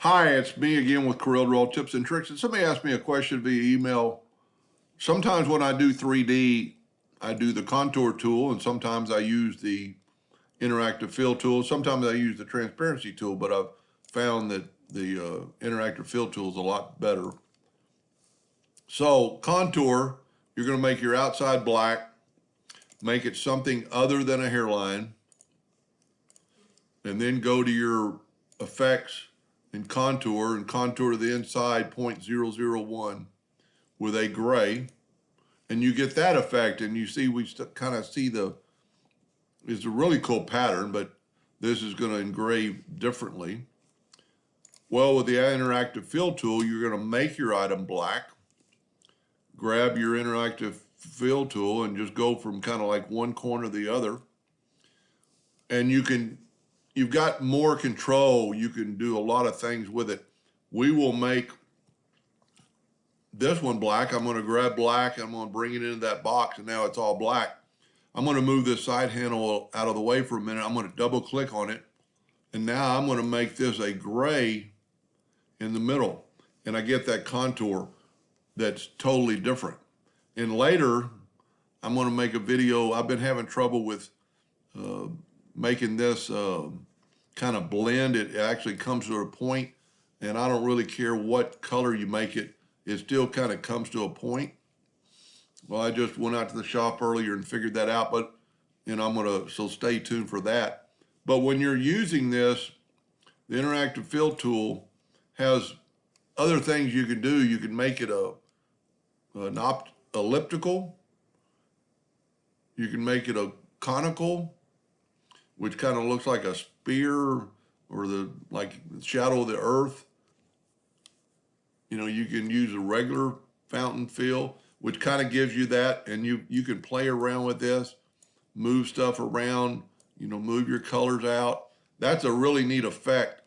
Hi, it's me again with Corel Draw Tips and Tricks. And somebody asked me a question via email. Sometimes when I do 3D, I do the contour tool, and sometimes I use the interactive fill tool. Sometimes I use the transparency tool, but I've found that the interactive fill tool is a lot better. So contour, you're going to make your outside black, make it something other than a hairline, and then go to your effects and contour the inside 0.001 with a gray, and you get that effect, and you see we kind of see it's a really cool pattern, but this is going to engrave differently. Well, with the interactive fill tool, you're going to make your item black, grab your interactive fill tool and just go from kind of like one corner to the other, and you've got more control. You can do a lot of things with it. We will make this one black. I'm going to grab black. I'm going to bring it into that box, and now it's all black. I'm going to move this side handle out of the way for a minute. I'm going to double click on it, and now I'm going to make this a gray in the middle, and I get that contour that's totally different. And later, I'm going to make a video. I've been having trouble with making this kind of blend. It actually comes to a point, and I don't really care what color you make it. It still kind of comes to a point. Well, I just went out to the shop earlier and figured that out, but so stay tuned for that. But when you're using this, the interactive fill tool has other things you can do. You can make it an elliptical. You can make it a conical, which kind of looks like a spear or the shadow of the earth. You can use a regular fountain fill, which kind of gives you that, and you can play around with this, move stuff around, move your colors out. That's a really neat effect.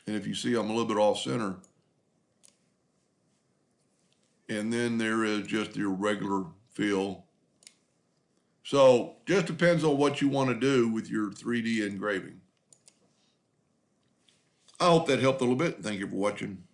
And if you see, I'm a little bit off center. And then there is just your regular fill. So just depends on what you want to do with your 3D engraving. I hope that helped a little bit. Thank you for watching.